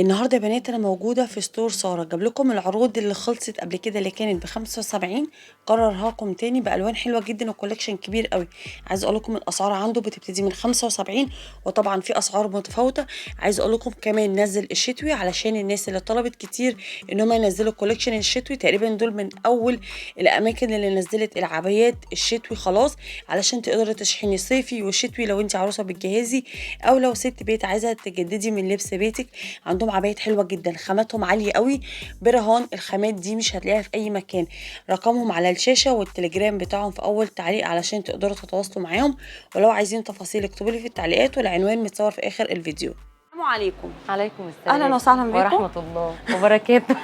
النهارده يا بنات انا موجوده في ستور ساره. جاب لكم العروض اللي خلصت قبل كده اللي كانت ب 75، قررها لكم تاني بالوان حلوه جدا وكولكشن كبير قوي. عايز اقول لكم الاسعار عنده بتبتدي من 75، وطبعا في اسعار متفاوته. عايز اقول لكم كمان نزل الشتوي علشان الناس اللي طلبت كتير ان هم ينزلوا الكولكشن الشتوي. تقريبا دول من اول الاماكن اللي نزلت العبايات الشتوي خلاص، علشان تقدري تشحني صيفي وشتوي لو انت عروسه بتجهزي، او لو ست بيت عايزه تجددي من لبس بيتك. عندهم عبايات حلوه جدا، خاماتهم عاليه قوي برهان. الخامات دي مش هتلاقيها في اي مكان. رقمهم على الشاشه والتليجرام بتاعهم في اول تعليق علشان تقدروا تتواصلوا معاهم، ولو عايزين تفاصيل اكتبوا لي في التعليقات، والعنوان متصور في اخر الفيديو. السلام عليكم. عليكم السلام. اهلا وسهلا بكم ورحمه الله وبركاته.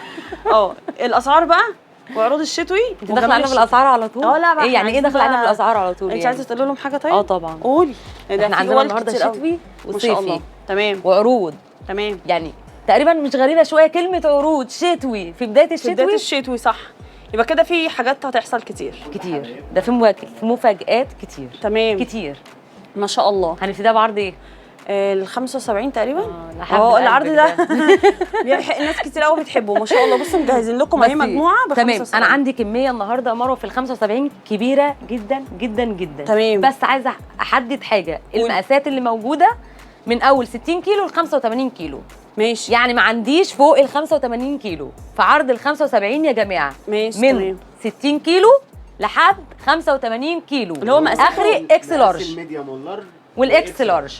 الاسعار بقى وعروض الشتوي. انت داخله علينا بالاسعار على طول؟ لا بقى ايه يعني ايه داخله علينا بالاسعار على طول؟ انت عايزه تقولي لهم حاجه؟ طيب طبعا قولي. احنا عندنا النهارده شتوي وصيفي. تمام. وعروض. تمام. يعني تقريبا مش غريبه شويه كلمه عروض شتوي في بدايه الشتوي. في بدايه الشتوي صح. يبقى كده في حاجات هتحصل كتير. ده في مفاجآت كتير. تمام. كتير ما شاء الله. هنبتدي بعرض ايه؟ ال 75 تقريبا. العرض ده ناس كتير قوي بتحبه ما شاء الله. بصوا مجهزين لكم اهي مجموعه ب 75. تمام. انا عندي كميه النهارده مروه في ال 75 كبيره جدا جدا جدا. تمام. بس عايزه احدد حاجه، المقاسات اللي موجوده من اول 60 كيلو ل 85 كيلو. ماشي. يعني ما عنديش فوق ال 85 كيلو في عرض ال 75 يا جماعه. ماشي. من تمام. 60 كيلو لحد 85 كيلو اللي هو مقاس اخري اكس لارج الميديوم واللارج والاكس لارج.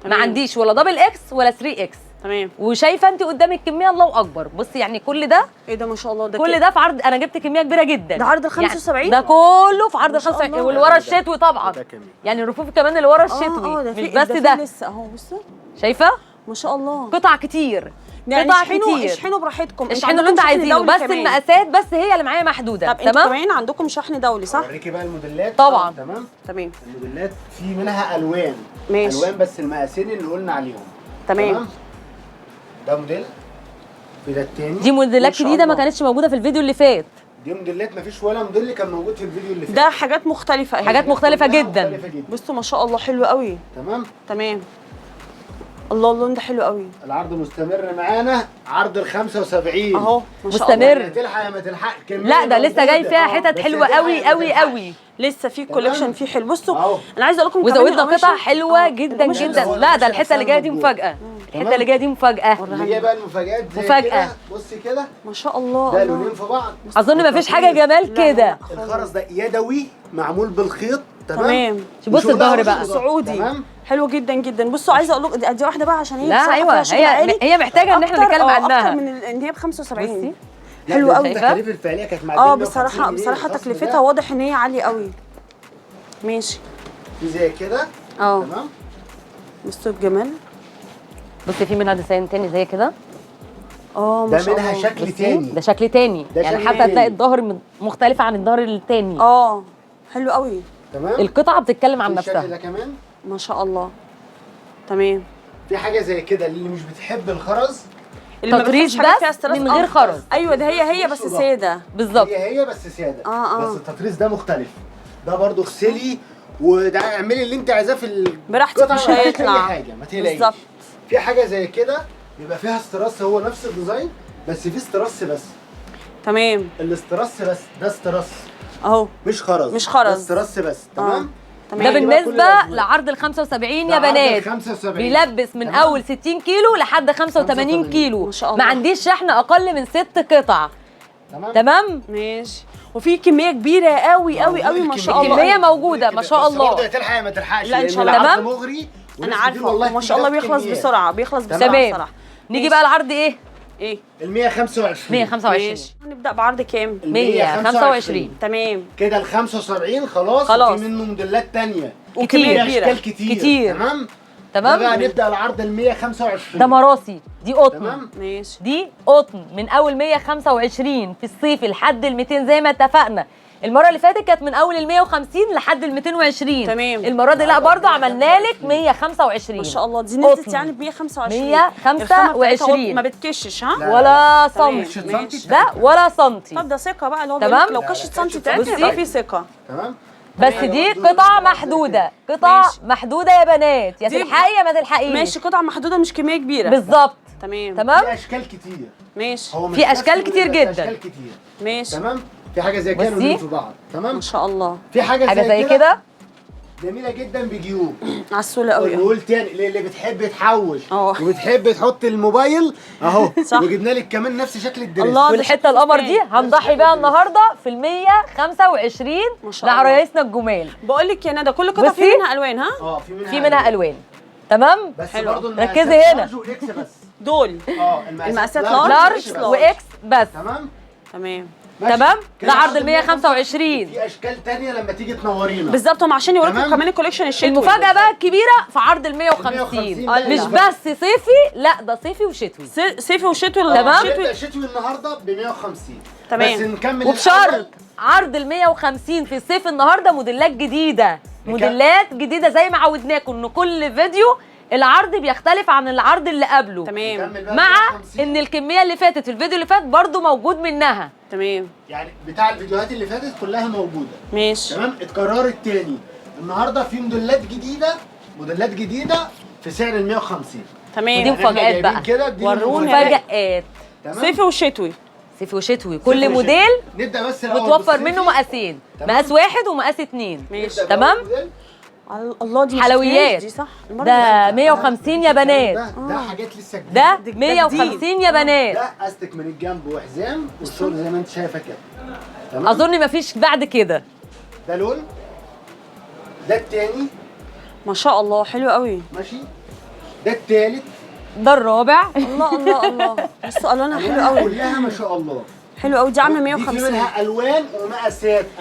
ما عنديش ولا دبل اكس ولا 3 اكس. تمام. وشايفه انت قدامك كميه الله اكبر. بصي يعني كل ده ايه ده ما شاء الله. ده كل ده في عرض. انا جبت كميه كبيره جدا. ده عرض ال 75 يعني ده كله في عرض ال 75 الله. واللي ورا الشتوي طبعا. يعني الرفوف كمان اللي ورا الشتوي ده مش بس ده لسه اهو. بصوا شايفه ما شاء الله قطع كتير. يعني قطع اشحنوا كتير. اشحنوا براحتكم. اشحنوا اللي انتوا عايزينه، بس المقاسات بس هي اللي معايا محدوده. طب انتوا كمان عندكم شحن دولي صح؟ اوريكي بقى الموديلات. طبعا. تمام. الموديلات في منها الوان. ماشي. الوان بس المقاسين اللي قلنا عليهم. تمام. ده موديل. في ده التاني. دي موديلات جديده ما كانتش موجوده في الفيديو اللي فات. دي موديلات ما فيش ولا موديل كان موجود في الفيديو اللي فات. ده حاجات مختلفه اهي. حاجات مختلفه جدا. بصوا ما شاء الله حلو قوي. تمام. الله اللون ده حلو قوي. العرض مستمر معانا. عرض ال 75 اهو ما شاء مستمر. الله. تلحق يا ما تلحق. لا ده لسه جاي فيها حتت حلوه قوي قوي قوي. لسه في كولكشن فيه حلو. بصوا انا عايزه اقول لكم وزودنا قطع حلوه جدا جدا. لا ده الحته اللي جايه دي مفاجاه. الحته اللي جايه دي مفاجاه. اللي جايه بقى المفاجآت زي مفاجاه كده. بصي كده ما شاء الله. ده لونين في بعض. اظن ما فيش حاجه جمال كده. الخرز ده يدوي معمول بالخيط. تمام. بص الظهر بقى سعودي. تمام. حلو جدا جدا. بصوا عايزه اقول لكم دي واحده بقى عشان هي لا ايوه هي محتاجه ان احنا نتكلم عنها اكتر من ان هي ب 75. حلو حلو قوي. قوي. التكاليف الفعليه كانت معديه. بصراحه تكلفتها واضح ان هي عاليه قوي. ماشي. في زي كده. تمام. بصوا الجمال. بصي في منها ديزاين تاني زي كده. ما ده شاء الله. منها شكل تاني. ده شكل تاني. يعني شكل حتى تاني. هتلاقي الظهر مختلف عن الظهر التاني. حلو قوي. تمام. القطعه بتتكلم عن نفسها. الشكل ده كمان ما شاء الله. تمام. في حاجه زي كده اللي مش بتحب الخرز. تطريز بس من غير خرز. ايوه ده هي بس ساده. بالظبط. هي بس ساده. بس التطريز ده مختلف. ده برضو اغسلي وده اعملي اللي انت عايزاه في براحتك مش هيطلع اي حاجه ما تقلقيش. بالظبط. في حاجه زي كده بيبقى فيها استراس. هو نفس الديزاين بس في استراس بس. تمام. الاستراس بس ده استراس اهو مش خرز. ده استراس بس. تمام. ده بالنسبه لعرض ال 75 يا بنات. 75 بيلبس من اول 60 كيلو لحد 85 كيلو. ما شاء الله. ما عنديش شحن اقل من 6 قطع. تمام. ماشي. وفي كميه كبيره قوي قوي قوي ما شاء الله. كميه موجوده ما شاء الله. برضه تلحق يا ما تلحقش. لا ان شاء الله. تمام. مغري. انا عارفه ما شاء الله بيخلص بسرعه. تمام. بصراحه. نيجي بقى العرض ايه؟ ال 125. 125. هنبدا بعرض كام؟ 125. تمام. كده ال 75 خلاص. في منه موديلات ثانيه كتير. اشكال كتير. تمام. تمام. بقى نبدا العرض ال 125. ده مراسي. دي قطن. تمام. ماشي. دي قطن من اول 125 في الصيف لحد ال 200 زي ما اتفقنا. المره اللي فاتت كانت من اول ال 150 لحد ال 220. تمام. المره دي لا برضه عملنا لك 125. ما شاء الله. دي نزلت يعني ب 125. 125 ما بتكشش ولا سنتي. ده ولا سنتي. طب ده ثقه بقى اللي هو تمام. لو كشت سنتي بتاعتها يبقى في ثقه. تمام. بس دي قطع محدوده. قطع محدوده يا بنات. يا تلحقي يا ما تلحقيش. ماشي. قطع محدوده مش كميه كبيره. بالظبط. تمام تمام. في اشكال كتير. ماشي. هو مش في نفس أشكال الموديل، كتير بس جدا. اشكال كتير. ماشي. تمام. في حاجه زي كده بصي. ونقول في بعض. تمام. ما شاء الله. في حاجه زي كده. جميله جدا بجيوب. عسوله قوي. ونقول تاني اللي بتحب تحوش اه. وبتحب تحط الموبايل اهو. صح. وجبنا لك كمان نفس شكل الدريس. الله. والحته القمر دي هنضحي بيها النهارده في ال 125 ما شاء مع الله. رئيسنا الجمال. بقول لك يا ندى كل قطعه في بصي. منها الوان ها؟ اه في منها الوان. تمام. بس حلو. برضه ركزي هنا. واكس بس. دول المقاسات لارج لارج لارج. واكس بس. تمام. تمام. ماشي. تمام. كده ده عرض ال 125. في اشكال تانية لما تيجي تنورينا. بالظبط، هم عشان يوريكم تمام. كمان الكوليكشن الشتوي. المفاجاه بقى الكبيره في عرض ال 150 150 مش بقى. بس صيفي، لا ده صيفي وشتوي. صيفي وشتوي. تمام. شتوي النهارده ب 150. تمام. بس نكمل وبشرط الأول. عرض ال 150 في الصيف النهارده موديلات جديده، موديلات جديده زي ما عودناكم ان كل فيديو العرض بيختلف عن العرض اللي قبله. تمام. نكمل بقى مع 150. ان الكميه اللي فاتت في الفيديو اللي فات برضو موجود منها. تمام. يعني بتاع الفيديوهات اللي فاتت كلها موجوده. ماشي. تمام. اتكررت تاني النهارده في موديلات جديده في سعر ال 150. تمام. ودي يعني إحنا مفاجآت جايبين بقى. كده دي وروني. مفاجآت تمام. صيفي وشتوي. صيفي وشتوي، صيفي كل وشتوي. موديل نبدا بس الاول متوفر بالصيفي. منه مقاسين، تمام. مقاس واحد ومقاس اتنين. ماشي. نبدأ تمام. بأول موديل. الله دي حلويات. دي صح المرة ده اللي فاتت. 150 يا بنات. ده حاجات لسه جديده. ده 150 يا بنات. ده استك من الجنب وحزام والشغل زي ما انت شايفه كده. تمام. اظن مفيش بعد كده. ده لون. ده التاني. ما شاء الله حلو قوي. ماشي. ده التالت. ده الرابع. الله الله الله. بصوا الوانها حلو ألوانها قوي. كلها ما شاء الله. حلو قوي. دي عامله دي في 150. منها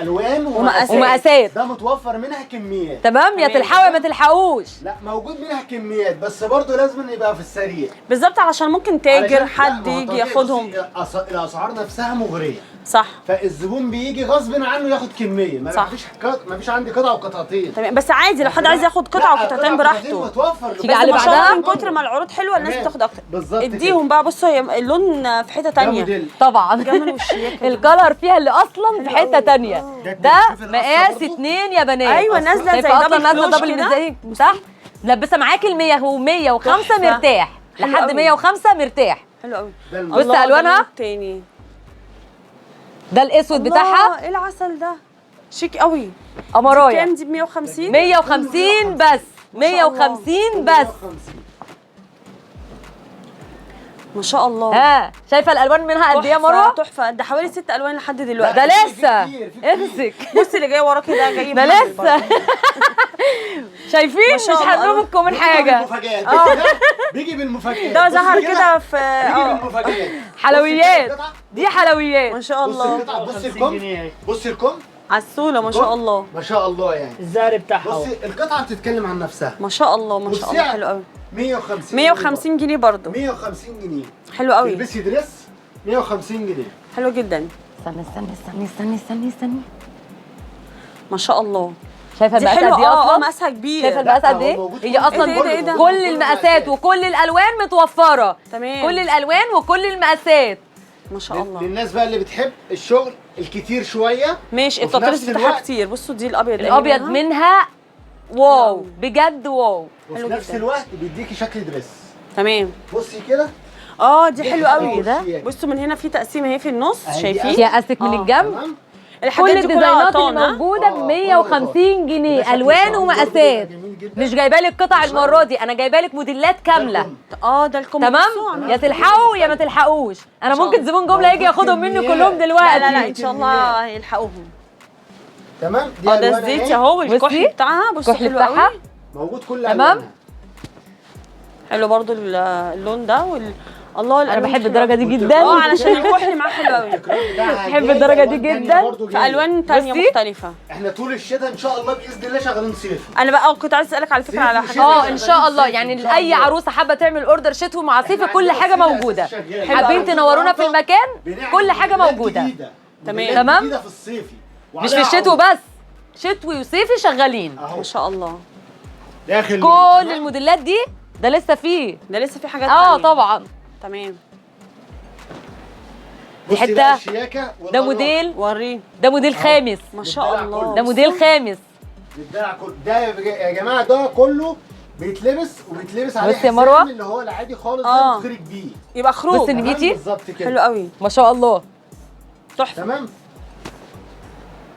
الوان ومقاسات. ومقاسات. ده متوفر منها كميات. تمام. يا تمام. تلحقوا يا ما تلحقوش. لا موجود منها كميات بس برضه لازم يبقى في السريع. بالظبط علشان ممكن تاجر علشان- حد لا، ما هو يجي طبيعي. ياخدهم. بصي، الاسعار نفسها مغريه. صح. فالزبون بيجي غصب عنه ياخد كميه. صح. ما فيش عندي قطعه وقطعتين. تمام. بس عادي لو حد عايز ياخد قطعه وقطعتين براحته. متوفر. تيجي على ما اللي شاء الله بعدها. من كتر ما العروض حلوه الناس تمام. بتاخد اكتر. بالظبط اديهم بقى. بصوا هي اللون في حته ده تانية. موديل. طبعا جمال والشياكة. الكلر فيها اللي اصلا في حته تانية. ده شوفي القصة مقاس برضو. 2 يا بنات. ايوه نازله زي شايفة اصلا دبل نازله كلوش دبل كده. ازاي صح؟ ملبسه معاكي ال 100 و105 تحفة. مرتاح حلو لحد قوي. 105 مرتاح. حلو قوي. ده بص الموديل. ألوانها. تاني. ده الاسود بتاعها ايه العسل ده. شيك قوي. قمرايه. كام دي ب 150؟ 150 بس. 150 بس. ما شاء الله. ها شايفه الالوان منها قد ايه يا مروه؟ تحفه. ده حوالي 6 الوان لحد دلوقتي. ده في لسه كتير، في كتير. امسك. بصي اللي جاي وراكي ده جاي ده بحبل لسه برضه. شايفين ما مش شاء الله. هنلومكم من بيجي حاجه. بالمفاجآت. بيجي بالمفاجآت. ده بصي ظهر كده. كده في بيجي بالمفاجآت. حلويات. بصي كده. دي حلويات. ما شاء بصي الله. القطعة. بصي الكم. بصي الكم. عسوله ما شاء الله. ما شاء الله يعني. الزهر بتاعها بصي القطعه بتتكلم عن نفسها. ما شاء الله ما شاء الله. والسعر حلو قوي. 150 150 جنيه برضه. 150 جنيه. حلو قوي. تلبسي دريس 150 جنيه. حلو جدا. استني. ما شاء الله. شايفه دي المقاسات حلوه. دي اصلا؟ مقاسها كبير. شايفه المقاس قد هو ايه؟ موجود هي كل- اصلا إيه ده؟ كل المقاسات وكل الالوان متوفره. تمام. كل الالوان وكل المقاسات. ما شاء الله. للناس بقى اللي بتحب الشغل الكتير شويه. ماشي. وفي التطريز نفس بتاعها الوقت- كتير. بصوا دي الابيض. الابيض منها واو بجد واو. وفي حلو نفس جدا. الوقت بيديكي شكل دريس. تمام. بصي كده. دي حلوه قوي. ده. بصوا من هنا في تقسيمه اهي في النص. أهي دي شايفين؟ فيها قاسك من آه. الجنب. تمام. الحاجات كل دي كلها الديزاينات قطان، اللي ها؟ موجوده ب كله 150 وده جنيه شكل الوان شعر ومقاسات. جميل جدا. مش جايبه لك قطع المره دي، انا جايبه لك موديلات كامله. الكم. ده الكم. بصوا تمام. عاملين يا تلحقوا يا ما تلحقوش. انا شاء ممكن الله. زبون جمله يجي ياخدهم مني موجود كلهم كميات. دلوقتي. لا ان شاء الله هيلحقوهم. تمام. دي ده ألوانها الزيت أهي. اهو والكحل بصي. بتاعها. بصوا الكحل حلو بتاعها قوي. موجود كل تمام. ألوانها. حلو برضو اللون ده الله. انا الألوان بحب حلوة الدرجه أوي. دي جدا. علشان الكحل معاه حلو قوي. التكرار بتاعها بحب جاي الدرجة دي بألوان تانية جدا. برضو في جاي. الوان تانية بصي. مختلفه. احنا طول الشتاء ان شاء الله باذن الله شغالين صيفي. انا بقى كنت عايز اسالك على فكره على صيفي حاجه. وشتاء. ان شاء الله إن يعني شاء اي الله. عروسه حابه تعمل اوردر شتوي مع صيفي إحنا كل عندنا حاجه سلة موجوده. أساس شغال. حابين إحنا تنورونا في النهاردة المكان بنعمل كل حاجه موديلات موجوده. جديدة. تمام. موديلات تمام. جديدة في الصيفي. مش في وعليها الشتوي عروض. بس، شتوي وصيفي شغالين. اهو ما شاء الله. داخل كل الموديلات دي ده لسه فيه. ده لسه في حاجات تانية. طبعا. تمام. دي بصي بقى حته. الشياكة ده والألوان. موديل. وريه. ده موديل خامس. ما شاء الله. ده موديل خامس. الدلع كله ده يا جماعه ده كله بيتلبس وبيتلبس عليه بص يا حزام مروة. اللي هو العادي خالص ده آه. بتخرج بيه. يبقى خروج. بص نبيتي بالظبط كده. حلو قوي. ما شاء الله تحفه. تمام.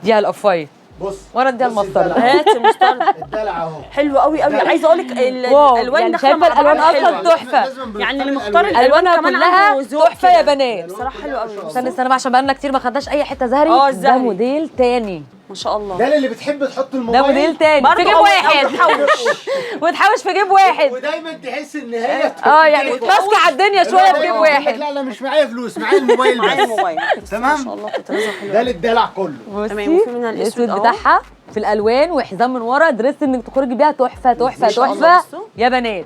دي على القفايه بص ورا اديها بص المسطره. الدلع. هات المسترد. الدلع اهو. حلو قوي قوي. عايزه اقول لك واو، الالوان يعني داخله شايفة مع بعض الألوان أصلاً حلوة. تحفة. يعني اللي مختار الالوان الوانها كمان كلها عنده ذوق تحفه يا كده. بنات. بصراحه حلو قوي. استنى بقى عشان بقالنا كتير ما خدناش اي حته زهري. اه، ده الزهري. موديل تاني. ما شاء الله. ده اللي بتحب تحط ده الموبايل موديل تاني برضه في جيب هو واحد وتحوش في جيب واحد. ودايما تحس ان هي يعني ماسكه على الدنيا شويه في جيب واحد. لا لا مش معايا فلوس، معايا الموبايل معايا بس. الموبايل. تمام. ما شاء الله كنت لازم حلو. ده للدلع كله. تمام. بصي وفي منها الأسود الاسود أهو. بتاعها في الالوان وحزام من ورا، دريس انك تخرجي بيها تحفه تحفه ما شاء الله. تحفه بصوا. يا بنات.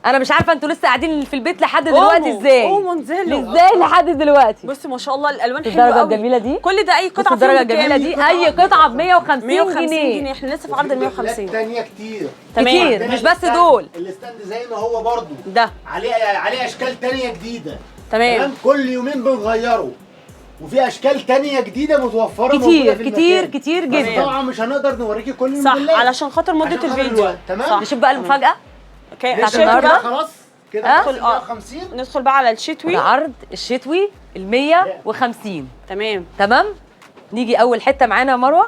انا مش عارفه انتوا لسه قاعدين في البيت لحد دلوقتي ازاي؟ قوموا انزلوا. ازاي لحد دلوقتي؟ بص ما شاء الله الالوان حلوه الدرجه قوي. الجميله دي، كل ده اي بص قطعه الدرجه فيهم الجميله بكام؟ دي اي قطعه ب 150 150 جنيه. جنيه. احنا لسه في عرض ال 150. تانية كتير. تمام. كتير مش بس دول. الستاند زي ما هو برضو ده عليه اشكال تانية جديده. تمام. كل يومين بنغيره، وفي اشكال تانية جديده متوفره موجودة كتير في كتير المكان. كتير بس جدا. طبعا مش هنقدر نوريكي كل صح الموديلات علشان خاطر مده عشان خاطر الفيديو. الوقت. تمام. صح. نشوف بقى المفاجاه بتاعت لسه الشتوي النهاردة؟ بقى. خلاص كده ها؟ ندخل 150. ندخل بقى على الشتوي. العرض الشتوي ال 150. تمام. تمام. نيجي اول حته معانا يا مروه.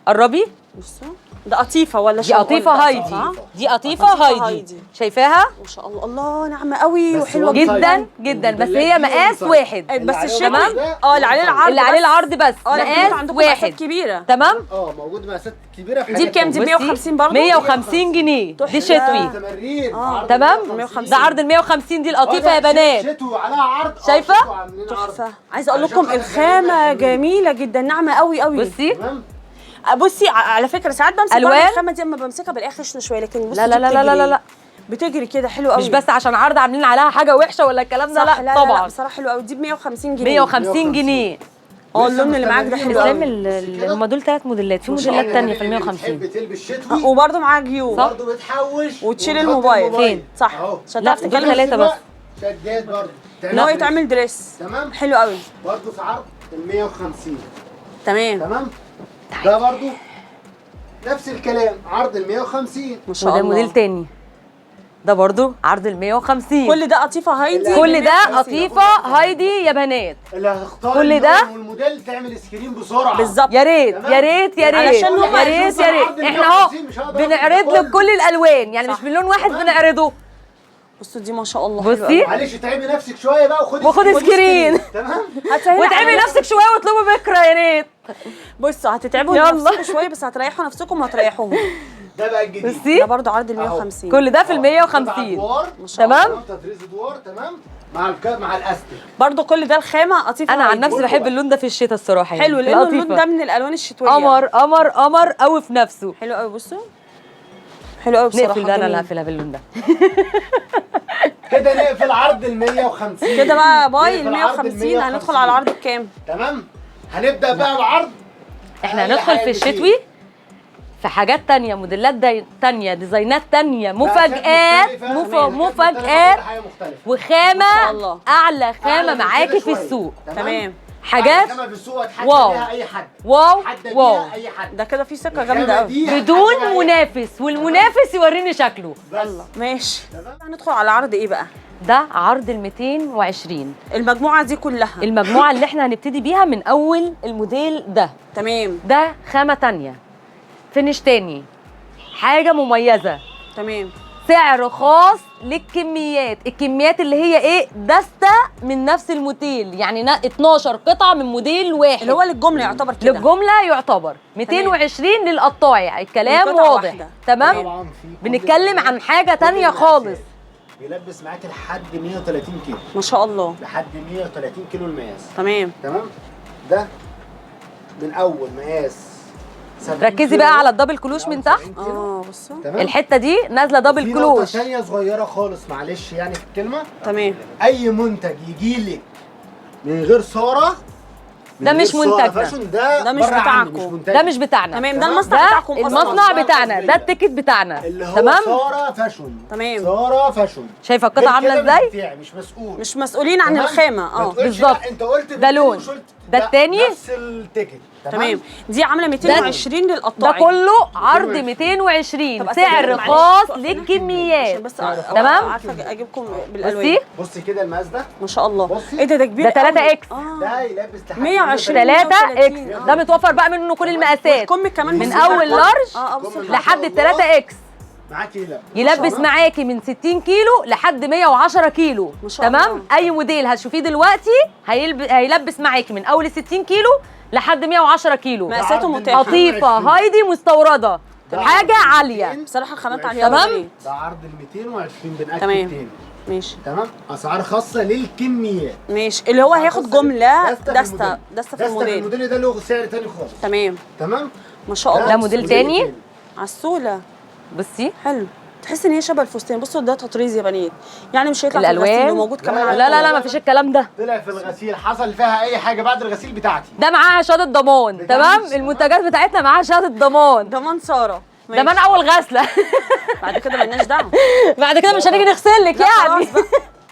قربي. بصوا ده قطيفه ولا دي شغل قطيفه بقى، هايدي. صح؟ دي قطيفه قطيفة هايدي. هايدي. شايفاها؟ ما شاء الله. الله ناعمه قوي بس وحلوه وان سايد. جدا جدا، بس هي مقاس واحد. بس عليه الشتوي العرض ده اللي عليه العرض اللي عليه بس. العرض بس لكن انتوا مقاس عندكم مقاسات واحد. كبيره. تمام. موجود مقاسات كبيره في دي بكام؟ دي بصي، 150 برضه. 150 جنيه. دي شتوي. تمرين تمام. ده عرض ال 150 دي القطيفه يا بنات. شتوي عليها عرض. شايفة؟ شتوي عاملين عرض. تحفه. عايزه اقول علشان لكم خاطر الخامه جميلة. جميله جدا ناعمه قوي قوي. بصي تمام. بصي على فكره ساعات بمسك ألوان؟ برضه الخامه دي اما بمسكها بلاقيها خشنه شويه، لكن بصي لا لا دي لا لا لا بتجري. لا بتجري كده حلو قوي. مش بس عشان عرض عاملين عليها حاجه وحشه ولا الكلام ده، صح. لا طبعا. بصراحه حلو قوي. دي ب 150 جنيه. 150 جنيه. اللون اللي معاك ده حلو قوي. هم دول 3 موديلات، في موديلات تانية في ال 150. بتحب تلبس شتوي وبرده معاه جيوب برضه بتحوش وتشيل وتحط الموبايل. فين؟ صح. اهو. عشان لا، تعرف دول تتكلم. 3 بس. شداد برضه ان هو يتعمل دريس. تمام. حلو قوي. برضه في عرض ال 150. تمام. تمام. ده برضه نفس الكلام، عرض ال 150. ما شاء وده الله. موديل تاني. ده برضو عرض ال 150. كل ده قطيفه هايدي. كل ده 150. قطيفه هايدي يا بنات. اللي هتختار كل ده؟ اللون والموديل تعمل سكرين بسرعه. بالظبط. يا ريت تمام؟ يا ريت يا ريت علشان هم يا ريت يا ريت. احنا اهو بنعرض لك كل الالوان، يعني مش صح. من لون واحد بنعرضه. بصوا دي ما شاء الله. بصي. حلوة قوي. معلش اتعبي نفسك شويه بقى وخدي سكرين. تمام. هتسهل وتعبي عليكم. نفسك شويه واطلبي بكره يا ريت. بصوا هتتعبوا يلا. نفسكم شويه بس هتريحوا نفسكم وهتريحوهم. ده بقى الجديد. بصي ده برضه عرض ال 150. كل ده في ال قطع 150. أدوار. تمام. تطريز ادوار. تمام. مع الاستك. برضه كل ده الخامه قطيفه انا عن هايدي. نفسي بحب اللون ده في الشتاء الصراحه. حلو يعني لانه اللون القطيفة. ده من الالوان الشتويه. قمر قمر قمر قوي في نفسه. حلو قوي. بصوا حلو قوي بصراحه. نقفل ده، انا اللي جميل. هقفلها باللون ده. كده نقفل عرض ال 150. كده بقى باي ال نقفل عرض 150. هندخل على العرض بكام؟ تمام. هنبدا بقى بعرض. احنا أقل هندخل حاجة في الشتوي في حاجات تانية، موديلات تانية، ديزاينات تانية، مفاجآت مفاجآت وخامة ما شاء الله. أعلى خامة أعلى من معاكي كده في شوية. السوق. تمام. حاجات خامة في السوق اتحدى واو. بيها اي حد. واو اتحدى واو بيها اي حد. ده كده في ثقه الخامة جامده قوي. دي بدون هتحدى بيها أي منافس، والمنافس يوريني شكله. بس. ماشي. تمام. هندخل على عرض ايه بقى؟ ده عرض ال 220. المجموعه دي كلها. المجموعة اللي احنا هنبتدي بيها من أول الموديل ده. تمام. ده خامة تانية، فينش تاني، حاجة مميزة، تمام. سعر خاص للكميات. الكميات اللي هي ايه؟ دستة من نفس الموديل، يعني 12 قطعة من موديل واحد اللي هو للجمله يعتبر كده. للجملة يعتبر 220 للقطاعي. الكلام من قطعة واضح. واحدة. تمام. طبعا في كل بنتكلم عن حاجة تانية خالص. بيلبس معاك لحد 130 كيلو. ما شاء الله. لحد 130 كيلو المقاس. تمام. تمام. ده من اول مقاس 70 ركزي كيلو بقى على الدبل كلوش من تحت. 70 كيلو. بصوا. تمام. الحتة دي نازلة دبل في نقطة كلوش. تانية صغيرة خالص معلش يعني في الكلمة. تمام. أي منتج يجيلك من غير سارة من ده غير مش سارة منتجنا. فاشن ده ده مش بره عني، بتاعكم. مش منتج. ده مش بتاعنا. تمام. ده تمام. المصنع ده بتاعكم اصلا. المصنع بتاعنا، ده التيكت بتاعنا. اللي هو تمام. سارة فاشن. تمام. سارة فاشن. شايفة القطعة غير عاملة كده ازاي؟ بتاعي مش مسؤول. مش مسؤولين عن تمام؟ الخامه. ما تقولش بالظبط. لا، انت قلت ده لون. مش قلت ده التاني نفس التيكت. تمام. دي عامله 220 ده للقطاعي. كله عرض 220 طب سعر معلش، خاص عشان للكميات. بس تمام؟ عارفه اجيبكم بالالوان. بصي بصي كده المقاس ده ما شاء الله. بصي. ايه ده كبير ده 3 قوي. اكس. ده يلبس لحد 120. 3 اكس 130. ده متوفر بقى منه كل المقاسات والكم كمان من بصي اول بقى. لارج بصي لحد ال 3 اكس. معاكي يلبس معاكي من 60 كيلو لحد 110 كيلو. ما شاء تمام؟ الله. اي موديل هتشوفيه دلوقتي هيلبس معاكي من اول 60 كيلو لحد 110 كيلو. مقاساته متاحه. قطيفه هايدي مستورده، حاجه عاليه. بصراحه الخامات عاليه تمام؟ قوي. ده عرض ال 220 بنأكد تمام. تاني. ماشي تمام. اسعار خاصه للكميات. ماشي. اللي هو هياخد جمله دستة دسته في الموديل. الموديل ده له سعر تاني خالص. تمام تمام. ما شاء الله. ده موديل تاني. عسوله. بصي حلو. تحس ان هي شبه الفستان. بصوا ده تطريز يا بنات، يعني مش هيطلع في الألوان. الغسيل وموجود كمان على لا لا لا مفيش الكلام ده. طلع في الغسيل حصل فيها اي حاجه بعد الغسيل بتاعتي. ده معاها شهاده ضمان. تمام؟ المنتجات بتاعتنا معاها شهاده ضمان. ضمان ساره. ضمان اول غسله. بعد كده مالناش دعوه. بعد كده مش هنيجي نغسل لك لا يعني. خلاص بقى.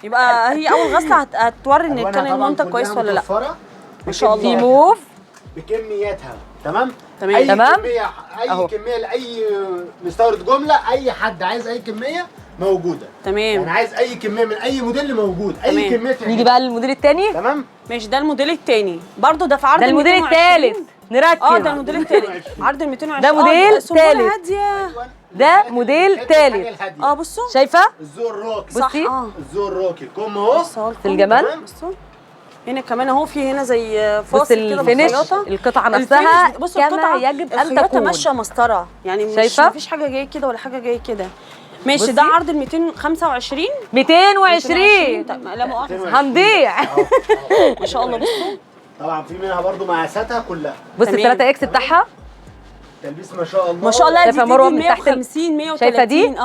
يبقى هي اول غسله هتوري ان ألوانها كان طبعاً المنتج كلها كويس ولا لا. متوفرة ما شاء الله. في بكمياتها. موف. بكمياتها. تمام. تمام. اي تمام. كميه أهو. اي كميه لاي مستورد جمله، اي حد عايز اي كميه موجوده. يعني تمام عايز اي كميه من اي موديل موجود. اي تمام. كميه نيجي بقى للموديل الثاني. تمام. ماشي. ده الموديل الثاني برضه ده في عرض ده الموديل 220. الثالث. نركز. ده الموديل الثالث عرض ال 220. ده موديل سنبلة تالت. هاديه. ده موديل تالت. بصوا شايفه؟ الذوق الراقي. صح. بصي. الذوق الراقي الكم اهو. بصوا في الجمال. تمام. بصوا هنا كمان اهو في هنا زي بص فاصل كده الفينش بالخياطه. القطعه نفسها الفينش. بصوا كما القطعه يجب ان الخياطه تكون. ماشيه مسطره، يعني مش شايفة؟ مفيش حاجه جايه كده ولا حاجه جايه كده. ماشي. بصي. ده عرض ال 225. 220 طيب لا مؤاخذه. هنضيع. ما شاء الله. بصوا طبعا في منها برضو مقاساتها كلها. بص تمام. ال 3 اكس بتاعها. تلبيس ما شاء الله. ما شاء الله. شايفة دي مروة من تحت 150 130. شايفة دي؟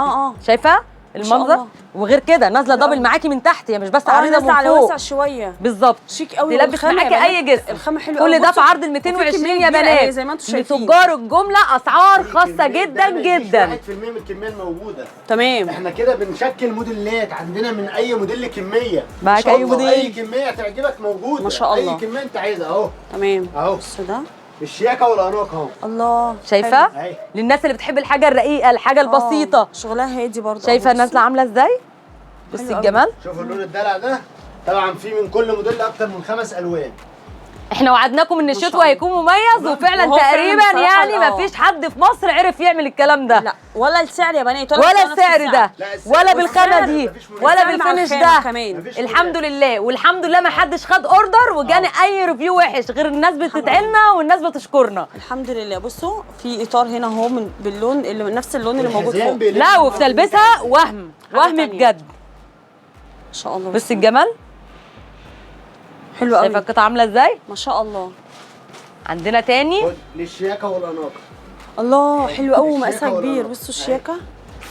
شايفه شاء المنظر؟ الله. وغير كده نازله دبل معاكي من تحت، هي مش بس عريضه نازله من على فوق. واسع شويه. بالظبط. شيك قوي. تلبس والخامة معاكي يا اي بنات، جسم. الخامه حلوه كل قوي. ده في بصوا، عرض ال وفي 220 كمية يا كبيرة بنات. أهي زي ما انتم شايفين. لتجار الجمله اسعار خاصه جدا جدا. 1% من الكميه الموجوده. تمام. احنا كده بنشكل موديلات، عندنا من اي موديل كميه. معاك ما شاء أي الله. موديل. اي كميه تعجبك موجوده. ما شاء الله. اي كميه انت عايزها اهو. تمام. اهو بصوا ده. الشياكه والاناقه اهو. الله. شايفه؟ اهي. للناس اللي بتحب الحاجه الرقيقه الحاجه البسيطه. شغلها هادي برضه. شايفه بصوا. نازله عامله ازاي؟ بصي حلو قوي. الجمال. شوفوا اللون الدلع ده. طبعا في من كل موديل اكتر من 5 الوان. احنا وعدناكم ان شاء الشتوى الله. هيكون مميز، وفعلا وهو فعلاً تقريبا بصراحة يعني مفيش حد في مصر عرف يعمل الكلام ده. لا ولا السعر يا بنات ولا نفس السعر ده لا، السعر ولا والسعر بالخامه دي مفيش منافسة. ولا السعر مع بالفينش الخامة ده. كمان. مفيش الحمد منافسة. لله والحمد لله ما حدش خد اوردر وجاني اي ريفيو وحش، غير الناس بتدعي لنا والناس بتشكرنا. الحمد لله. بصوا في اطار هنا اهو من باللون اللي نفس اللون اللي موجود والحزام فوق. بيلف لا مع وفي تلبسها وهم تانية. بجد. ما شاء الله. بصي الجمال. حلو قوي. شايفه القطعه عامله ازاي؟ ما شاء الله. عندنا تاني للشياكه والاناقه. الله حلو قوي ومقاسها الشياكة كبير. والأناقة. بصوا الشياكه.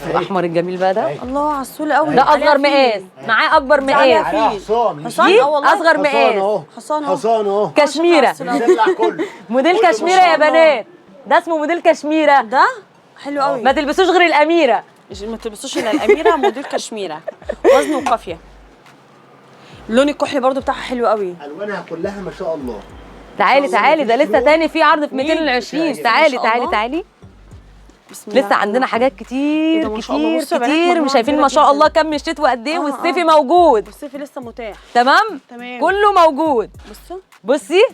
الاحمر الجميل بقى ده. الله عسول قوي. ده اصغر مقاس، معاه اكبر عليها مقاس. عليها فيه. حصان. حصان؟ دي والله. اصغر حصان مقاس. اهو. حصان أهو. حصان اهو. كشميره. الدلع كله. موديل كله كشميره ما يا شاء الله. بنات. ده اسمه موديل كشميره. ده حلو قوي. ما تلبسوش غير الاميره. ما تلبسوش الا الاميره. موديل كشميره وزن وقافيه. اللون الكحلي برضو بتاعها حلو قوي. الوانها كلها ما شاء الله. تعالي الله تعالي ده مفيش لسه لون. تاني في عرض في مين؟ 220. ما تعالي شاء تعالي الله. تعالي. بسم الله لسه عندنا حاجات إيه كتير ده ما شاء الله. كتير بصوا يا بنات كتير. مجموعة مش شايفين كبيرة ما شاء جداً. الله كم الشتوى قد ايه، والصيفي آه. موجود. والصيفي لسه متاح. تمام تمام. كله موجود. بصوا. بصي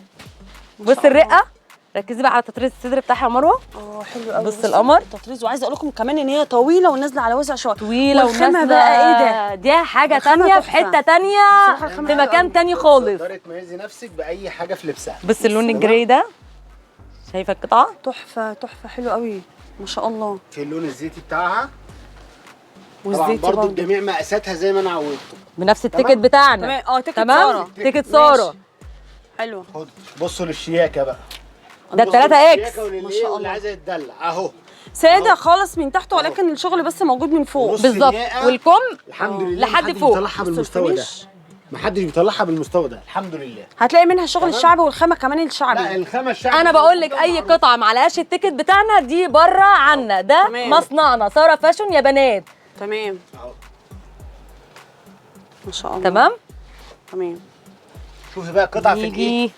بصي الرقه. ركزي بقى على تطريز الصدر بتاعها يا مروه. حلو قوي. بص القمر. التطريز. وعايزه اقول لكم كمان ان هي طويله ونازله على وسع شويه. طويله والخامة ونازله. بقى ايه ده؟ دي حاجه الخامة تانية في تحفة. حته تانية بصراحة الخامة في حلوة مكان قوي. تاني خالص. تقدري تميزي نفسك باي حاجه في لبسها. بص اللون الجراي ده. شايفه القطعه؟ تحفه تحفه حلو قوي. ما شاء الله. في اللون الزيتي بتاعها. طبعا والزيتي برضو برضه. الجميع مقاساتها زي ما انا عودته. بنفس التيكت بتاعنا. تمام. تيكت تمام سارة. تيكت ساره. ماشي. حلو. خد بصوا للشياكه بقى. ده بصوا 3 اكس. للشياكة وللإيه ما شاء الله. واللي عايزه يتدلع اهو. ساده أهو. خالص من تحت، ولكن الشغل بس موجود من فوق. ونص بالظبط الياقة. والكم الحمد لله لحد محدش فوق. بيطلعها بالمستوى ده. الفينش. محدش بيطلعها بالمستوى ده الحمد لله. هتلاقي منها شغل الشعبي والخامه كمان الشعبي. لا الخامه الشعبي. انا بقول لك اي قطعه معلهاش التيكت بتاعنا دي بره عنا. ده تمام. مصنعنا ساره فاشون يا بنات. تمام. أهو. ما شاء الله. تمام تمام. شوفي بقى القطعه في الايه. نيجي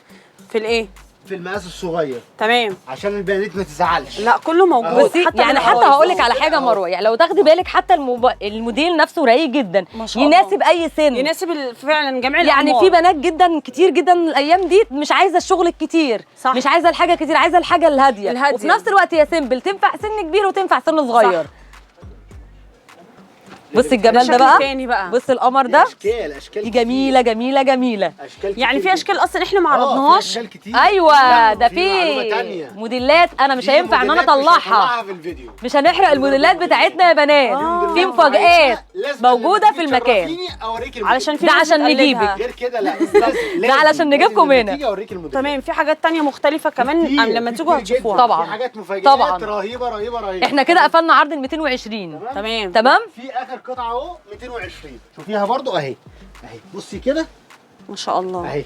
في الايه؟ في المقاس الصغير تمام. عشان البنات ما تزعلش. لا كله موجود. بصي يعني حتى هقول لك على حاجه مروه، يعني لو تاخدي بالك حتى الموديل نفسه رايق جدا، ما شاء الله. يناسب اي سن، يناسب فعلا جميع يعني الأعمار. في بنات جدا كتير جدا الايام دي مش عايزه الشغل الكتير، صح. مش عايزه الحاجه كتير، عايزه الحاجه الهاديه، الهادية. وفي نفس الوقت هي سيمبل، تنفع سن كبير وتنفع سن صغير. صح. بصي الجمال ده شكل بقى، تاني بقى. بصي القمر ده اشكال دي جميله جميله جميله. اشكال يعني كتير في اشكال اصلا احنا ما في عرضناهاش. اشكال كتير. ايوه ده في معلومة في تانية. موديلات انا مش في هينفع ان انا موديلات مش اطلعها، هطلعها في الفيديو. مش هنحرق الموديلات بتاعتنا يا بنات، في مفاجآت لازم موجوده لما في تيجي المكان. تشرفيني اوريك الموديل. علشان في ده ناس عشان بتقلدها. نجيبك. غير كده لا لازم علشان نجيبكم لما هنا. تيجي اوريك الموديل. تمام. في حاجات تانية مختلفة كمان كتير، لما في تيجوا كتير هتشوفوها. جداً. طبعاً. في حاجات مفاجآت طبعاً. رهيبه رهيبه رهيبه. احنا كده قفلنا عرض ال 220. تمام. تمام. في اخر قطعه اهو 220 شوفيها برضو اهي بصي كده ما شاء الله. اهي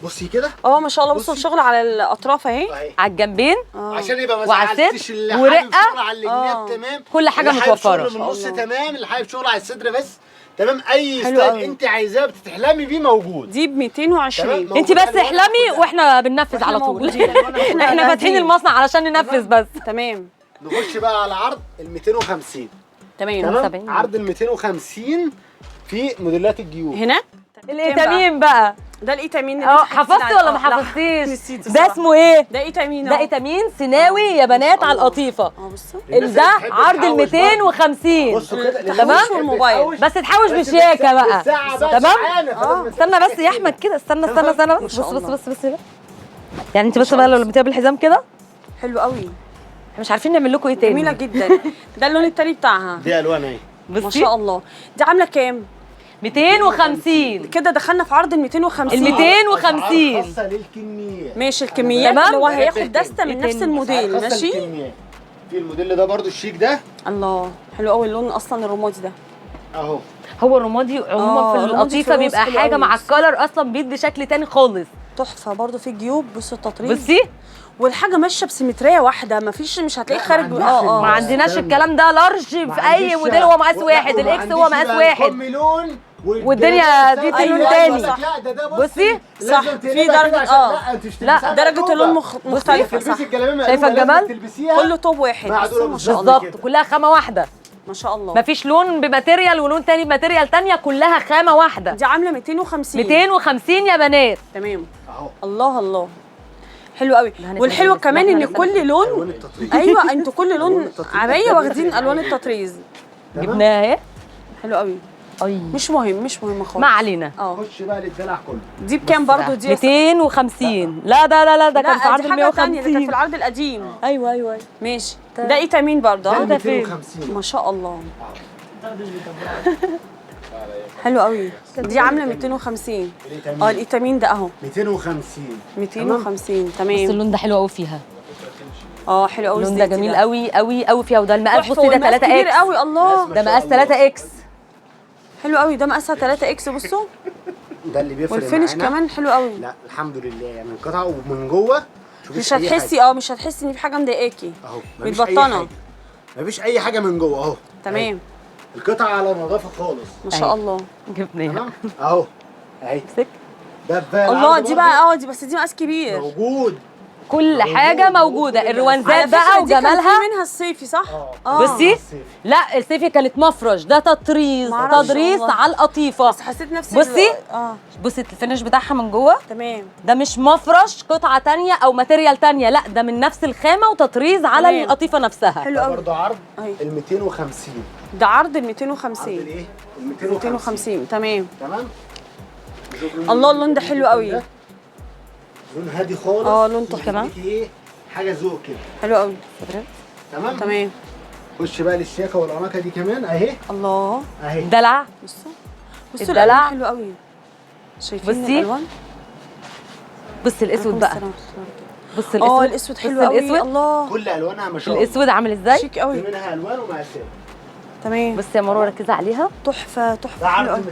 بصي كده ما شاء الله. بصوا بصي. الشغل على الاطراف اهي. اهي على الجنبين عشان يبقى ما وعلى زعلتش الصدر اللي حابب ورقة. شغل على الجناب تمام، كل حاجة اللي حابب متوفرة. شغل من النص تمام، اللي حابب شغل على الصدر بس تمام، اي حلو ستايل قوي. انت عايزاه بتحلمي بيه موجود. دي ب 220. تمام. انت بس احلمي واحنا بننفذ واحنا على طول. موجودين. احنا فاتحين المصنع علشان ننفذ بس. تمام. نخش بقى على عرض ال 250 تمام. تمام. 70. عرض ال 250 في موديلات الجيوب. هنا الإيتامين بقى. ده الايتامين اللي انت حفظتي ولا ما لا، حفظتيش؟ نسيته ده صح. اسمه ايه؟ ده ايتامين ده ايتامين سيناوي يا بنات على القطيفه. بصوا. ده عرض ال 250. بصوا كده تمام؟ والموبايل. بس تحوش بشياكه بقى. تمام؟ تمام. استنى بس يا احمد كده، استنى بص شاء بص الله. بص بص يعني انت بس بقى لو لميتيها بالحزام كده حلو قوي. احنا مش عارفين نعمل لكم ايه تاني. جميلة جدا. ده اللون التاني بتاعها. دي الوان اهي ما بصي شاء الله. دي عاملة كام؟ 250. كده دخلنا في عرض ال 250. ال 250 خاصه للكميات. ماشي. الكميات تمام. اللي هو هياخد دستة من نفس الموديل. خاصة ماشي. للكميات. في الموديل ده برضو الشيك ده الله حلو قوي اللون اصلا الرمادي ده. اهو. هو الرمادي عموما في الرمادي القطيفه في الروز بيبقى حلو حاجه قوي. مع الكلر اصلا بيدي شكل تاني خالص. تحفة برضو في جيوب. بصوا التطريز. بصي والحاجة ماشية بسيمترية واحدة. مفيش هتلاقي لا، خارج. ما عندناش ما عندناش الكلام ده لارج في اي موديل هو مقاس واحد، الاكس هو مقاس واحد. لون والدنيا دي أيوة، لون أيوة، تاني. لا ده ده بصي صح، في درجة لا، درجة اللون مختلفة. صح. شايفة الجمال؟ كله توب واحد. معدولة ما شاء الله. بالظبط كلها خامه واحده، ما شاء الله. مفيش لون بماتيريال ولون تاني بماتيريال تانيه، كلها خامه واحده. دي عاملة 250. 250 يا بنات. تمام. اهو. الله الله. حلو قوي. والحلو كمان ان كل الوان لون التطريز. ايوه انتوا كل لون التطريز. عبايه واخدين الوان التطريز. جبناها اهي. حلو قوي. اي مش مهم خالص. ما علينا. خش بقى للدلع كله. دي بكام برضو دي؟ 250. لا ده كان في لا عرض دي ال حاجه ثانيه. ده كان في 150. العرض القديم. ايوه ماشي. ده ايتامين برضو. ده ده فين؟ 250 ما شاء الله. حلو قوي. دي عامله 250. الايتامين ده اهو 250 250. بس تمام. اللون ده حلو قوي فيها. حلو قوي. اللون ده جميل قوي قوي قوي فيها، وده المقاس تحفة. بصي ده والمقاس 3 كبير اكس. قوي. الله ده مقاس 3 اكس. حلو قوي. ده مقاسها 3 اكس. بصوا ده اللي بيفرق والفينش معانا. كمان حلو قوي. لا الحمد لله يعني القطعه ومن جوه مش هتحسي مش هتحسي ان في حاجه مضايقاكي. اهو مفيش أي متبطنه. حاجة. مفيش اي حاجه من جوه اهو. تمام. القطعه على نظافه خالص. ما شاء الله. جبناها. تمام اهو اهي. امسك. ده بقى الله. العرض دي برضه بقى دي بس دي مقاس كبير. موجود. كل حاجه موجوده، على الروانزات بقى فكرة دي كان وجمالها. في منها الصيفي صح؟ بصي الصيفي. لا الصيفي كانت مفرش، ده تطريز معرفش تضريس والله. على القطيفه. بس حسيت نفسي بصي اه بصي الفينش بتاعها من جوه، تمام. ده مش مفرش قطعه تانية او ماتيريال تانية، لا ده من نفس الخامه وتطريز على تمام. القطيفه نفسها. حلو ده قوي. برضه عرض أيوة. ال 250. ده عرض ال عرض 250. الايه؟ ال 250 تمام. تمام. الله اللون ده حلو قوي. لون هادي خالص. لون تحفه. كمان. ايه حاجه ذوق كده. حلو قوي. تمام. تمام. خش بقى للشياكه والاناقه دي كمان اهي. الله. اهي. دلع. بصوا الدلع. الألوان حلو قوي. شايفين بصي. الالوان؟ بصي الاسود بقى، بصي الاسود. الاسود حلو بصي قوي. الاسود. الله كل الوانها ما شاء الله. الاسود عامل ازاي؟ شيك في قوي. منها الوان ومقاسات. تمام. بصي يا مروه ركزي عليها. تحفه ده حلو عرض قوي.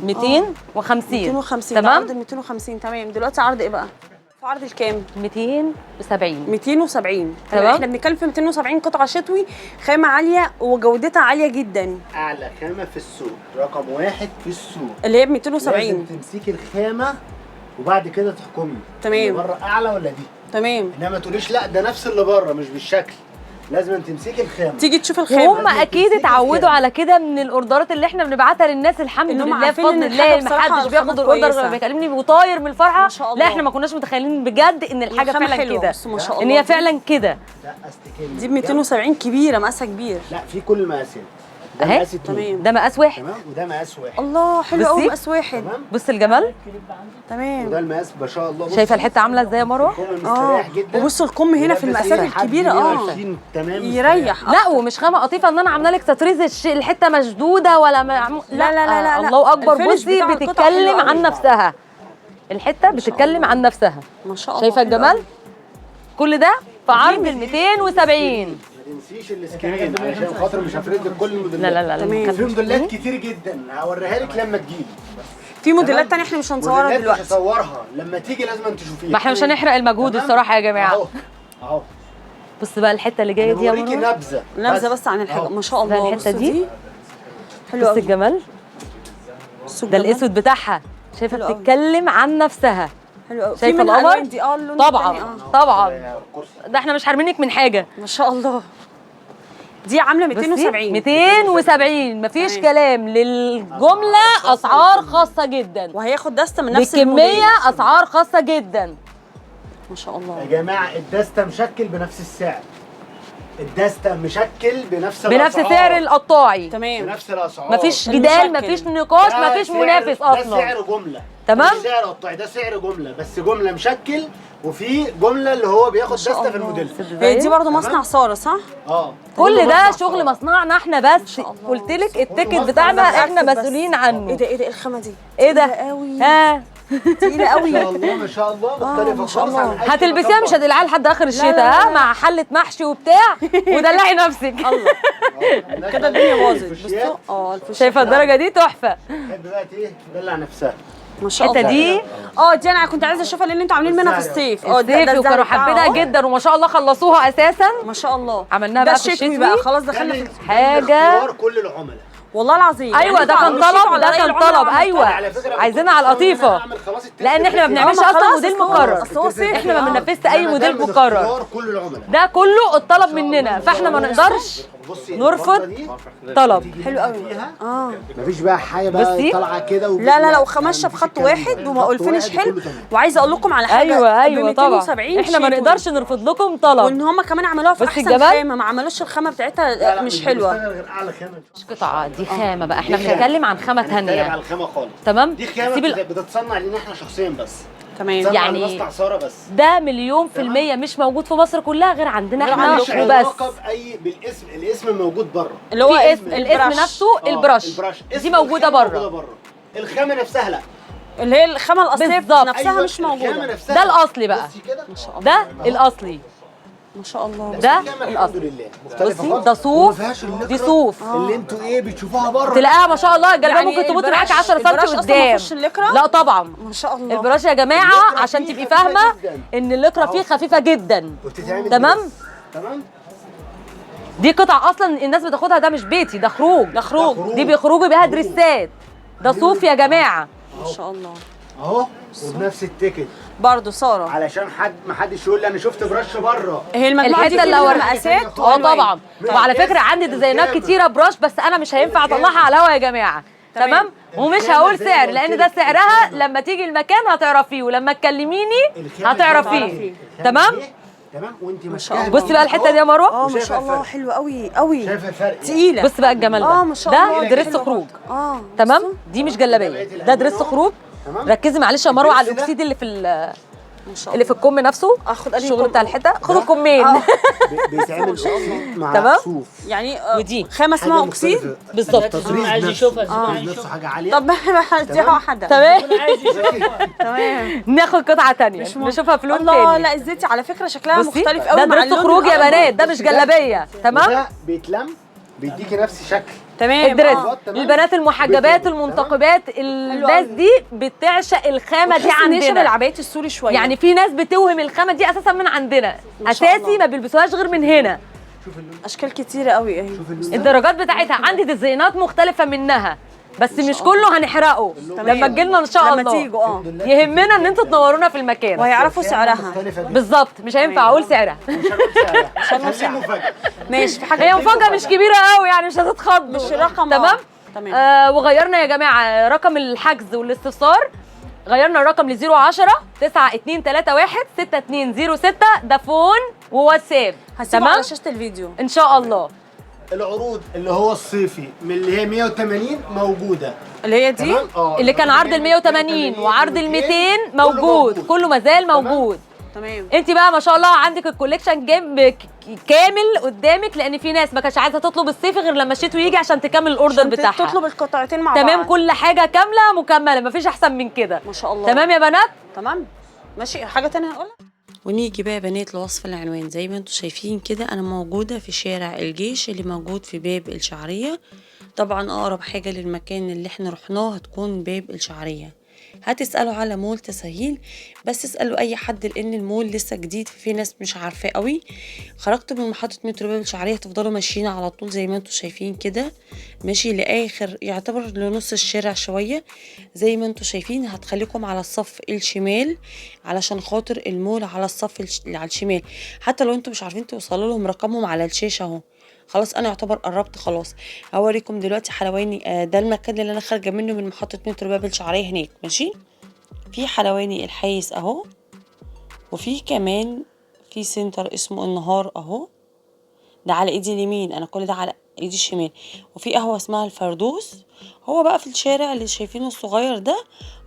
250. 250. 250 ده تمام. عرض ال 250 تمام. دلوقتي عرض ايه بقى؟ في عرض الكام؟ 270. 270 تمام. احنا بنتكلم في 270 قطعه شتوي، خامه عاليه وجودتها عاليه جدا، اعلى خامه في السوق، رقم واحد في السوق. اللي هي ب لازم 270. تمسكي الخامه وبعد كده تحكمي تمام. اللي بره اعلى ولا دي. تمام. انما ما تقوليش لا ده نفس اللي بره مش بالشكل، لازم تمسكي الخامه. تيجي تشوف الخامه. وهم اكيد اتعودوا على كده من الاوردرات اللي احنا بنبعتها للناس، الحمد إنهم لله عارفين بفضل إن الله. الحاجة بصراحة محدش بياخد الخامة الاوردر كويسة. غير بيكلمني وطاير من الفرحه. ما شاء لا الله. احنا ما كناش متخيلين بجد ان الحاجه الخامة فعلا حلوة، كده، بس ما شاء ان الله هي فعلا كده. لا استكين دي ب 270 كبيره، مقاسها كبير. لا في كل مقاسات. ده أهي. مقاس 2 تمام. ده مقاس واحد. تمام، وده مقاس 1 الله حلو قوي، بصي. مقاس واحد. تمام، بص الجمال، تمام. وده المقاس ما شاء الله. شايفه الحته عامله ازاي يا مروه؟ الكم مستريح جدا. وبصوا الكم هنا في المقاسات الكبيره تمام يريح. لا ومش خامه قطيفه ان انا عامله لك تطريز الحته مشدوده ولا لا لا لا لا. الله اكبر. الفينش بصي بتاع القطعة بتتكلم حلو عن قوي. نفسها، الحته بتتكلم عن نفسها. ما شاء الله. شايفه حلو الجمال؟ قوي. كل ده في عرض ال 270. ما تنسيش السكرين عشان خاطر مش هفرد لك كل الموديلات. لا لا لا تمام. في موديلات كتير جدا هوريها لك لما تجيلي. في موديلات تانية احنا مش هنصورها موديلات دلوقتي. مش هصورها، لما تيجي لازم تشوفيها. ما احنا مش هنحرق المجهود تمام؟ الصراحه يا جماعه. اهو بص بقى الحته اللي جايه دي يا بوريكي مروه. نبذه نبذه بس عن الحاجه. ما شاء ده الله. الحتة بصوا دي. حلو بص قوي. الجمال، بصوا ده الجمال. الاسود بتاعها. شايفه حلو قوي. بتتكلم عن نفسها. حلو قوي. في شايفه منها القمر؟ ألوان دي اللون طبعا التاني. طبعا، ده احنا مش حارمينك من حاجه. ما شاء الله. دي عامله 270. 270 مفيش تمام. كلام. للجمله اسعار خاصه جدا، وهياخد دستة من نفس بالكميه اسعار خاصه جدا. ما شاء الله. يا جماعه الدستة مشكل بنفس السعر. الدستة مشكل بنفس بنفس الأسعار. سعر القطاعي، تمام. بنفس الاسعار. مفيش جدال، المشكل. مفيش نقاش، ده مفيش سعر- منافس ده اصلا. سعر جمله. تمام؟ مش سعر قطاعي، ده سعر جمله، بس جمله مشكل وفي جمله اللي هو بياخد دستة في الموديل. هي دي برضه مصنع ساره صح؟ اه كل ده مصنع شغل صار. مصنعنا احنا بس. قلت لك التيكت مصنع بتاعنا نفسه احنا بس. مسؤولين ايه عنه. ده ايه ده الخامه دي؟ ايه ده؟ تقيلة قوي. ها تقيله ما قوي. شاء الله ما شاء الله مختلفه ما شاء خالص عن الله. أي هتلبسيها مكان مش هتقلعيها لحد اخر لا، الشتاء، لا، ها لا. مع حله محشي وبتاع ودلعي نفسك. بره. كده الدنيا باظت. الفوشيات. بصوا الفوشيات. شايفه الدرجه دي تحفه. تحب بقى ايه تدلع نفسها. ما شاء الحته الله. دي دي انا كنت عايزه اشوفها لان انتوا عاملين منها في الصيف. ده الصيف الزهر وكانوا بتاعها حابينها أهو. جدا وما شاء الله خلصوها اساسا. ما شاء الله. عملناها ده بقى في الشتوي الشتوي. بقى خلاص دخلنا في حاجة. اختيار كل العملاء. والله العظيم. ايوه يعني ده انتوا كان عملتوا طلب، على ده رأي كان العملاء طلب. وعملتوا ايوه على فكرة عايزينها على القطيفه، لان احنا ما بنعملش ما اصلا خلاص موديل أصل هو- مكرر. أصل هو صيفي. احنا ما بننفذش اي أنا موديل ده من مكرر. اختيار كل العملاء. ده كله الطلب مننا، فاحنا ما نقدرش بصي نرفض البردة دي طلب. حلو قوي. فيها مفيش بقى حاجه بقى بصي. طالعه كده لا لا لا وخمشه في خط واحد والفينش حلو. وعايزه اقول لكم على حاجه. ايوه ب طبعا 270 احنا ما شتوي. نقدرش نرفض لكم طلب. وان هم كمان عملوها في بصي احسن الجمال. خامه، ما عملوش الخامه بتاعتها مش حلوه. غير اعلى خامه. قطعه دي خامه بقى، احنا دي خامة. بنتكلم عن خامه هنتكلم على ثانيه. الخامه خالص. تمام. دي خامه سيب بتتصنع لينا احنا شخصيا بس. تمام. تصنع يعني لمصنع ساره بس. ده مليون في المية مش موجود في مصر كلها غير عندنا غير احنا ماليش وبس. علاقه باي بالاسم، الاسم موجود بره. اللي هو في اسم الاسم البرش. نفسه البرش دي اسم موجوده الخامة بره. الخامه نفسها لا. اللي هي الخامه الاصليه بالظبط. نفسها أيوة، مش الخامة موجوده. نفسها. ده الاصلي بقى. بصي كده ده الاصلي. ما شاء الله. ده الخامة الحمد الاصلي. لله مختلفه بصي خالص. ده صوف، وما فيهاش دي اللكرة صوف. اللي انتوا ايه بتشوفوها بره. تلاقيها ما شاء الله الجلابيه يعني ممكن تموت البراش- معاكي 10 البراش سم أصلاً ما قدام. فيهوش اللكرة؟ لا طبعا ما شاء الله. البراش يا جماعه اللكرة عشان فيه تبقي خفيفة فاهمه جداً. ان اللكره فيه خفيفه جدا. وبتتعمل تمام؟ بالإيد. تمام. دي قطع اصلا الناس بتاخدها، ده مش بيتي، ده خروج. ده خروج. دي بيخرجوا بيها دريسات. ده صوف يا جماعه. ما شاء الله. اهو وبنفس التيكت برضه ساره. علشان ما حدش يقول لي انا شفت برش بره. هي المجموعه دي الحته اللي فيها اوريها مقاسات طبعا. من وعلى الاسم فكره عندي ديزاينات الخامة. كتيره براش، بس انا مش هينفع اطلعها على الهوا يا جماعه. تمام. ومش الخامة هقول زي ما سعر قلت لان لك ده سعرها الخامة. لما تيجي المكان هتعرفيه، ولما تكلميني الخامة هتعرفيه. الخامة تمام. دي، تمام وانت شاء ماسكاها الله. بصي بقى الحته دي يا مروه. ما شاء الله حلوه قوي قوي. شايفه الفرق؟ تقيله. بصي بقى الجمال ده. ما شاء الله. ده دريس حلوة. خروج. بصوا. تمام. دي مش جلابيه، ده دريس خروج. تمام. ركزي معلش يا مروه على الدرس ده؟ الاكسيد اللي في ما شاء اللي في الكم نفسه. اخد أنهي الشغل كم؟ بتاع الحته خد الكمين. بيتعمل أكسيد مع تمام. صوف. يعني ودي خامه اسمها حاجة اكسيد. مختلفة. بالظبط. التطريز عايز نفسه. يشوفها. التطريز نفسه حاجه عاليه. طب دي واحده. تمام. عايز يشوفها. تمام. ناخد قطعه ثانيه نشوفها في لون الله تاني. لا الزيتي على فكره شكلها بصي مختلف قوي ده مع دريس اللون خروج يا الأخضر. بنات، ده مش جلابيه. تمام. وده بيتلم بيديكي نفس شكل. تمام. الدريس تمام. البنات المحجبات تمام. المنتقبات الناس قوي. دي بتعشق الخامه دي تحس إن هي شبه عندنا. العبايات السوري شويه. يعني في ناس بتوهم الخامه دي اساسا من عندنا، ما شاء اساسي الله. ما بيلبسوهاش غير من هنا. اشكال كتيره قوي اهي. الدرجات بتاعتها عندي ديزاينات مختلفه منها. بس مش كله هنحرقه لما تجيلنا ان شاء الله. لما تيجوا يهمنا ان انتوا تنورونا في المكان وهيعرفوا سعرها. بالظبط، مش هينفع اقول سعرها. خليه مفاجأة. ماشي، في حاجه هي مفاجأة مش كبيرة قوي يعني، مش هتتخضوا. مش رقم. تمام. تمام. وغيرنا يا جماعة رقم الحجز والاستفسار، غيرنا الرقم ل 010 9231 6206، ده فون وواتساب. هسيبه على شاشه الفيديو ان شاء الله. العروض اللي هو الصيفي من اللي هي 180 موجوده، اللي هي دي اللي كان عرض ال 180 وعرض ال 200 موجود، كله مازال موجود. تمام. انت بقى ما شاء الله عندك الكوليكشن كامل قدامك، لان في ناس ما كانتش عايزه تطلب الصيفي غير لما الشتوي يجي عشان تكمل الاوردر بتاعها. تطلب القطعتين مع بعض. تمام، كل حاجه كامله مكمله، مفيش احسن من كده. ما شاء الله. تمام يا بنات. تمام ماشي. حاجه تانية هنقولها. ونيجي بقى يا بنات لوصف العنوان. زي ما انتم شايفين كده انا موجودة في شارع الجيش اللي موجود في باب الشعرية. طبعا اقرب حاجة للمكان اللي احنا رحناه هتكون باب الشعرية. هتسألوا على مول تسهيل، بس اسألوا اي حد لان المول لسه جديد في ناس مش عارفاه قوي. خرجت من محطة مترو باب الشعرية تفضلوا ماشيين على طول زي ما انتم شايفين كده، ماشي لاخر يعتبر لنص الشارع شوية زي ما انتم شايفين. هتخليكم على الصف الشمال علشان خاطر المول على الصف اللي على الشمال. حتى لو انتم مش عارفين توصلوا لهم رقمهم على الشاشة اهو. خلاص انا يعتبر قربت خلاص. هوريكم دلوقتي حلواني. ده المكان اللي انا خارجه منه من محطه مترو باب الشعريه هناك، ماشي. في حلواني الحيس اهو، وفي كمان في سنتر اسمه النهار اهو، ده على ايدي اليمين، انا كل ده على ايدي الشمال. وفي قهوه اسمها الفردوس. هو بقى في الشارع اللي شايفينه الصغير ده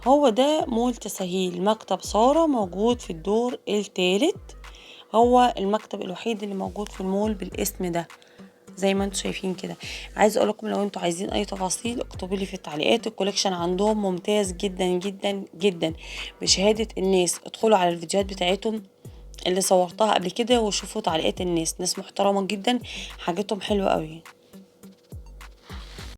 هو ده مول تسهيل. مكتب ساره موجود في الدور الثالث، هو المكتب الوحيد اللي موجود في المول بالاسم ده زي ما انتم شايفين كده. عايز اقول لكم لو انتم عايزين اي تفاصيل اكتبوا لي في التعليقات. الكوليكشن عندهم ممتاز جدا جدا جدا بشهاده الناس. ادخلوا على الفيديوهات بتاعتهم اللي صورتها قبل كده وشوفوا تعليقات الناس، ناس محترمه جدا، حاجتهم حلوه قوي.